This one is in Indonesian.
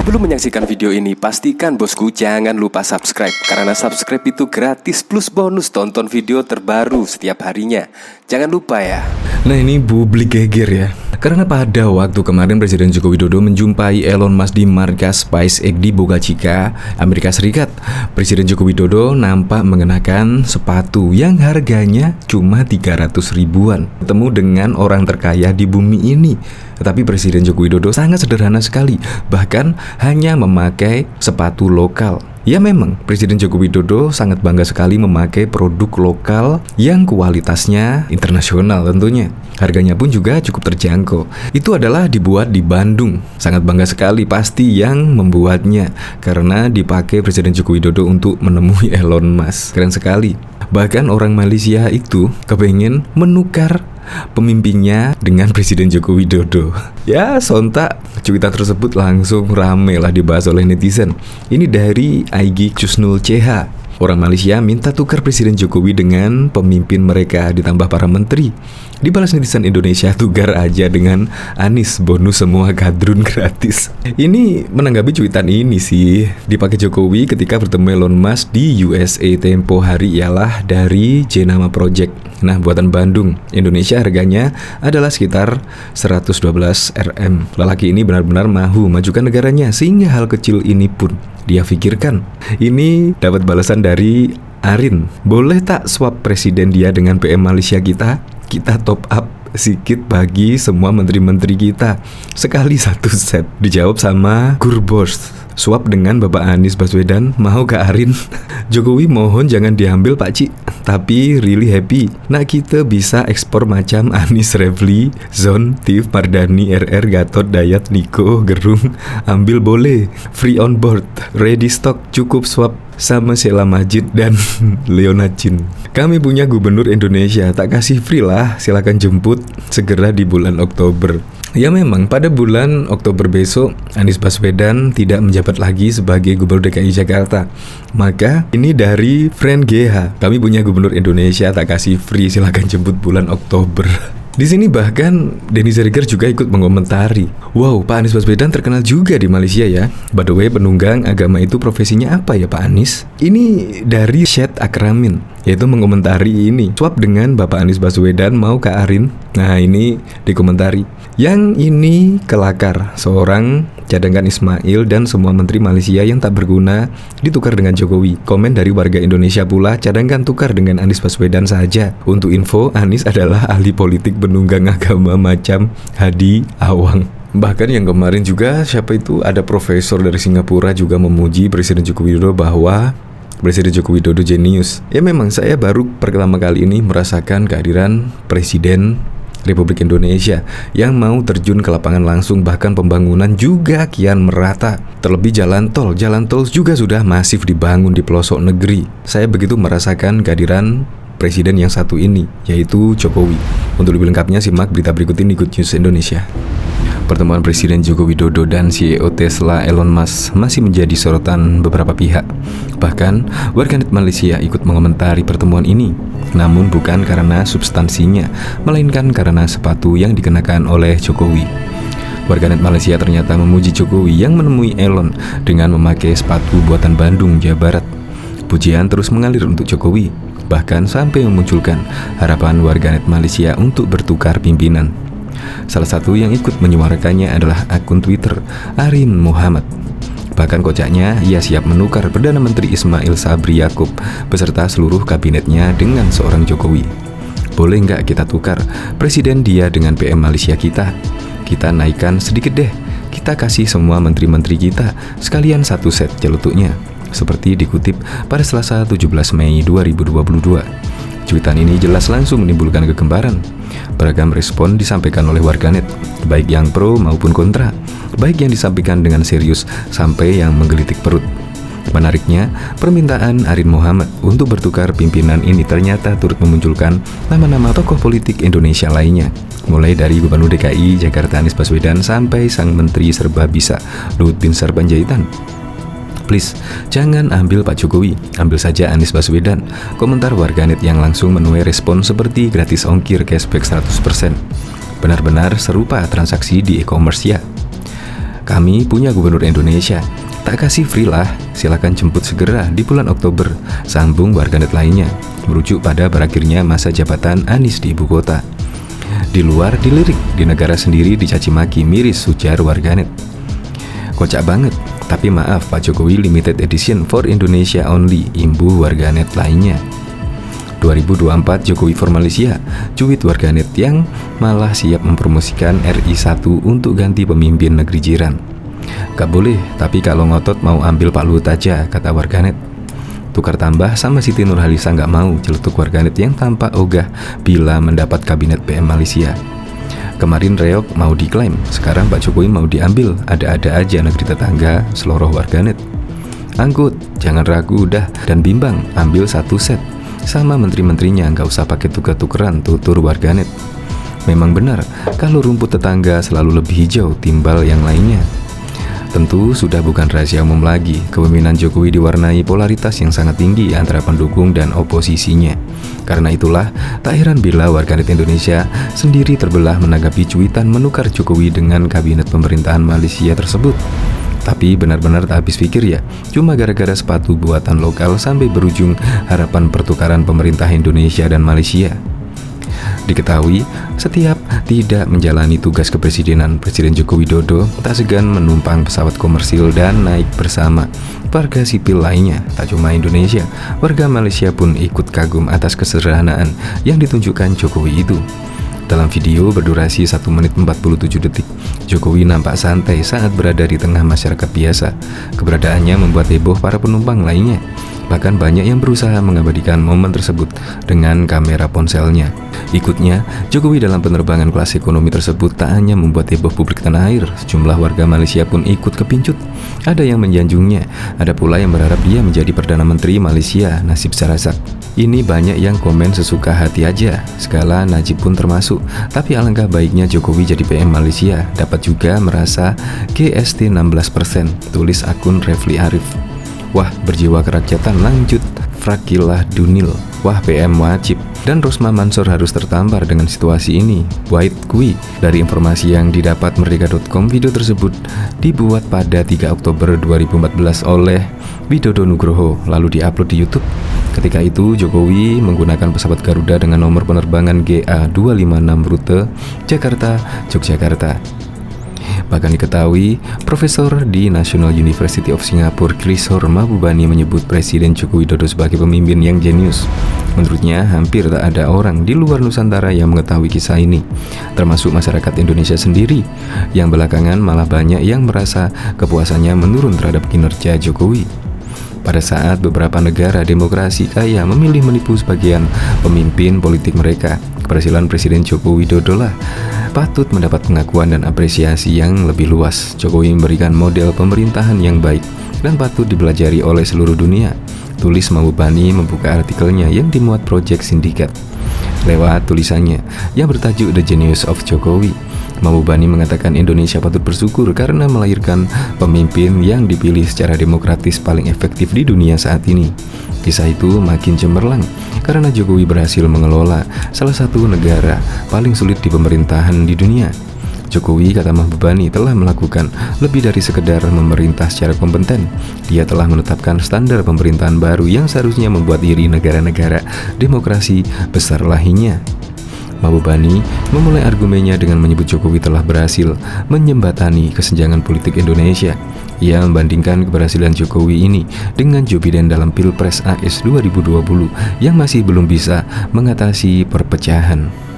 Sebelum menyaksikan video ini, pastikan bosku jangan lupa subscribe. Karena subscribe itu gratis plus bonus tonton video terbaru setiap harinya. Jangan lupa ya. Nah, ini publik geger ya. Karena pada waktu kemarin Presiden Joko Widodo menjumpai Elon Musk di markas SpaceX di Boca Chica, Amerika Serikat. Presiden Joko Widodo nampak mengenakan sepatu yang harganya cuma 300 ribuan. Ketemu dengan orang terkaya di bumi ini. Tetapi Presiden Joko Widodo sangat sederhana sekali, bahkan hanya memakai sepatu lokal. Ya memang, Presiden Joko Widodo sangat bangga sekali memakai produk lokal yang kualitasnya internasional tentunya. Harganya pun juga cukup terjangkau. Itu adalah dibuat di Bandung. Sangat bangga sekali pasti yang membuatnya, karena dipakai Presiden Joko Widodo untuk menemui Elon Musk. Keren sekali. Bahkan orang Malaysia itu kepengen menukar pemimpinnya dengan Presiden Joko Widodo. Ya, sontak cuitan tersebut langsung rame lah dibahas oleh netizen. Ini dari IG Cusnul CH. Orang Malaysia minta tukar Presiden Jokowi dengan pemimpin mereka ditambah para menteri. Dibalas netizen Indonesia, tukar aja dengan Anies, bonus semua gadrun gratis. Ini menanggapi cuitan ini sih. Dipakai Jokowi ketika bertemu Elon Musk di USA tempo hari ialah dari Jenama Project. Nah, buatan Bandung, Indonesia, harganya adalah sekitar 112 Rm. Lelaki ini benar-benar mahu majukan negaranya, sehingga hal kecil ini pun dia pikirkan. Ini dapat balasan dari Arin. Boleh tak swap presiden dia dengan PM Malaysia kita? Kita top up sedikit bagi semua menteri-menteri kita. Sekali satu set. Dijawab sama Gurbos. Swap dengan Bapak Anies Baswedan, mau ke Arin? Jokowi mohon jangan diambil Pak Cik, tapi really happy. Nah, kita bisa ekspor macam Anies, Refli, Zon, Tif, Mardani, RR, Gatot, Dayat, Niko, Gerung. Ambil boleh, free on board, ready stock, cukup swap sama Sheila Majid dan Leonacin. Kami punya gubernur Indonesia, tak kasih free lah, silakan jemput segera di bulan Oktober. Ya memang, pada bulan Oktober besok Anies Baswedan tidak menjabat lagi sebagai Gubernur DKI Jakarta. Maka ini dari Friend GH, kami punya Gubernur Indonesia, tak kasih free, silakan jemput bulan Oktober. Di sini bahkan Denny Zeriger juga ikut mengomentari. Wow, Pak Anies Baswedan terkenal juga di Malaysia ya. By the way, penunggang agama itu profesinya apa ya Pak Anies? Ini dari Syed Akramin, yaitu mengomentari ini. Swap dengan Bapak Anies Baswedan mau ke Arin. Nah, ini dikomentari. Yang ini kelakar, seorang cadangkan Ismail dan semua menteri Malaysia yang tak berguna ditukar dengan Jokowi. Komen dari warga Indonesia pula, cadangkan tukar dengan Anies Baswedan saja. Untuk info, Anies adalah ahli politik penunggang agama macam Hadi Awang. Bahkan yang kemarin juga, siapa itu, ada profesor dari Singapura juga memuji Presiden Joko Widodo bahwa Presiden Joko Widodo jenius. Ya memang, saya baru pertama kali ini merasakan kehadiran Presiden Republik Indonesia yang mau terjun ke lapangan langsung, bahkan pembangunan juga kian merata. Terlebih jalan tol juga sudah masif dibangun di pelosok negeri. Saya begitu merasakan kehadiran presiden yang satu ini, yaitu Jokowi. Untuk lebih lengkapnya simak berita berikut ini, Good News Indonesia. Pertemuan Presiden Joko Widodo dan CEO Tesla Elon Musk masih menjadi sorotan beberapa pihak. Bahkan, warganet Malaysia ikut mengomentari pertemuan ini. Namun bukan karena substansinya, melainkan karena sepatu yang dikenakan oleh Jokowi. Warganet Malaysia ternyata memuji Jokowi yang menemui Elon dengan memakai sepatu buatan Bandung, Jawa Barat. Pujian terus mengalir untuk Jokowi, bahkan sampai memunculkan harapan warganet Malaysia untuk bertukar pimpinan. Salah satu yang ikut menyuarakannya adalah akun Twitter Arin Muhammad. Bahkan kocaknya, ia siap menukar Perdana Menteri Ismail Sabri Yaakob beserta seluruh kabinetnya dengan seorang Jokowi. Boleh nggak kita tukar presiden dia dengan PM Malaysia kita? Kita naikkan sedikit deh. Kita kasih semua menteri-menteri kita sekalian satu set celutuknya. Seperti dikutip pada Selasa 17 Mei 2022. Cuitan ini jelas langsung menimbulkan kegembaran. Beragam respon disampaikan oleh warganet, baik yang pro maupun kontra, baik yang disampaikan dengan serius sampai yang menggelitik perut. Menariknya, permintaan Arin Muhammad untuk bertukar pimpinan ini ternyata turut memunculkan nama-nama tokoh politik Indonesia lainnya, mulai dari Gubernur DKI Jakarta Anies Baswedan sampai sang Menteri Serba Bisa Luhut Binsar Panjaitan. Please, jangan ambil Pak Jokowi, ambil saja Anies Baswedan. Komentar warganet yang langsung menuai respon seperti gratis ongkir, cashback 100%. Benar-benar serupa transaksi di e-commerce ya. Kami punya gubernur Indonesia. Tak kasih free lah, silakan jemput segera di bulan Oktober, sambung warganet lainnya, merujuk pada berakhirnya masa jabatan Anies di ibu kota. Di luar dilirik, di negara sendiri dicaci maki, miris, ujar warganet. Kocak banget, tapi maaf Pak Jokowi limited edition for Indonesia only, imbuh warganet lainnya. 2024 Jokowi for Malaysia, cuit warganet yang malah siap mempromosikan RI1 untuk ganti pemimpin negeri jiran. Gak boleh, tapi kalau ngotot mau ambil Pak Luhut aja, kata warganet. Tukar tambah sama Siti Nurhalisa gak mau, celetuk warganet yang tampak ogah bila mendapat kabinet PM Malaysia. Kemarin reok mau diklaim, sekarang Pak Jokowi mau diambil, ada-ada aja negeri tetangga, seloroh warganet. Angkut, jangan ragu udah, dan bimbang, ambil satu set. Sama menteri-menterinya, nggak usah pakai tuker-tukeran, tutur warganet. Memang benar, kalau rumput tetangga selalu lebih hijau timbal yang lainnya. Tentu sudah bukan rahasia umum lagi, kepemimpinan Jokowi diwarnai polaritas yang sangat tinggi antara pendukung dan oposisinya. Karena itulah, tak heran bila warganet Indonesia sendiri terbelah menanggapi cuitan menukar Jokowi dengan kabinet pemerintahan Malaysia tersebut. Tapi benar-benar tak habis pikir ya, cuma gara-gara sepatu buatan lokal sampai berujung harapan pertukaran pemerintah Indonesia dan Malaysia. Diketahui, setiap tidak menjalani tugas kepresidenan, Presiden Joko Widodo tak segan menumpang pesawat komersil dan naik bersama warga sipil lainnya. Tak cuma Indonesia, warga Malaysia pun ikut kagum atas kesederhanaan yang ditunjukkan Jokowi itu. Dalam video berdurasi 1 menit 47 detik, Jokowi nampak santai saat berada di tengah masyarakat biasa. Keberadaannya membuat heboh para penumpang lainnya. Bahkan banyak yang berusaha mengabadikan momen tersebut dengan kamera ponselnya. Ikutnya, Jokowi dalam penerbangan kelas ekonomi tersebut tak hanya membuat heboh publik tanah air, sejumlah warga Malaysia pun ikut kepincut. Ada yang menjanjungnya, ada pula yang berharap dia menjadi Perdana Menteri Malaysia, nasib Sarazak. Ini banyak yang komen sesuka hati aja, segala Najib pun termasuk. Tapi alangkah baiknya Jokowi jadi PM Malaysia, dapat juga merasa GST 16%, tulis akun Refli Arif. Wah, berjiwa kerakyatan lanjut, Frakilah Dunil. Wah, PM wajib. Dan Rosma Mansur harus tertampar dengan situasi ini. Wait kui. Dari informasi yang didapat merdeka.com, video tersebut dibuat pada 3 Oktober 2014 oleh Widodo Nugroho, lalu diupload di YouTube. Ketika itu, Jokowi menggunakan pesawat Garuda dengan nomor penerbangan GA256 rute Jakarta-Yogyakarta. Bahkan diketahui, Profesor di National University of Singapore Kishore Mahbubani menyebut Presiden Joko Widodo sebagai pemimpin yang jenius. Menurutnya, hampir tak ada orang di luar Nusantara yang mengetahui kisah ini, termasuk masyarakat Indonesia sendiri, yang belakangan malah banyak yang merasa kepuasannya menurun terhadap kinerja Jokowi. Pada saat beberapa negara demokrasi kaya memilih menipu sebagian pemimpin politik mereka, keberhasilan Presiden Joko Widodo lah patut mendapat pengakuan dan apresiasi yang lebih luas. Jokowi memberikan model pemerintahan yang baik dan patut dipelajari oleh seluruh dunia, tulis Mahbubani membuka artikelnya yang dimuat Project Syndicate. Lewat tulisannya yang bertajuk The Genius of Jokowi, Mahbubani mengatakan Indonesia patut bersyukur karena melahirkan pemimpin yang dipilih secara demokratis paling efektif di dunia saat ini. Kisah itu makin cemerlang karena Jokowi berhasil mengelola salah satu negara paling sulit di pemerintahan di dunia. Jokowi, kata Mahbubani, telah melakukan lebih dari sekedar memerintah secara kompeten. Dia telah menetapkan standar pemerintahan baru yang seharusnya membuat iri negara-negara demokrasi besar lainnya. Mahbubani memulai argumennya dengan menyebut Jokowi telah berhasil menjembatani kesenjangan politik Indonesia. Ia membandingkan keberhasilan Jokowi ini dengan Joe Biden dalam Pilpres AS 2020 yang masih belum bisa mengatasi perpecahan.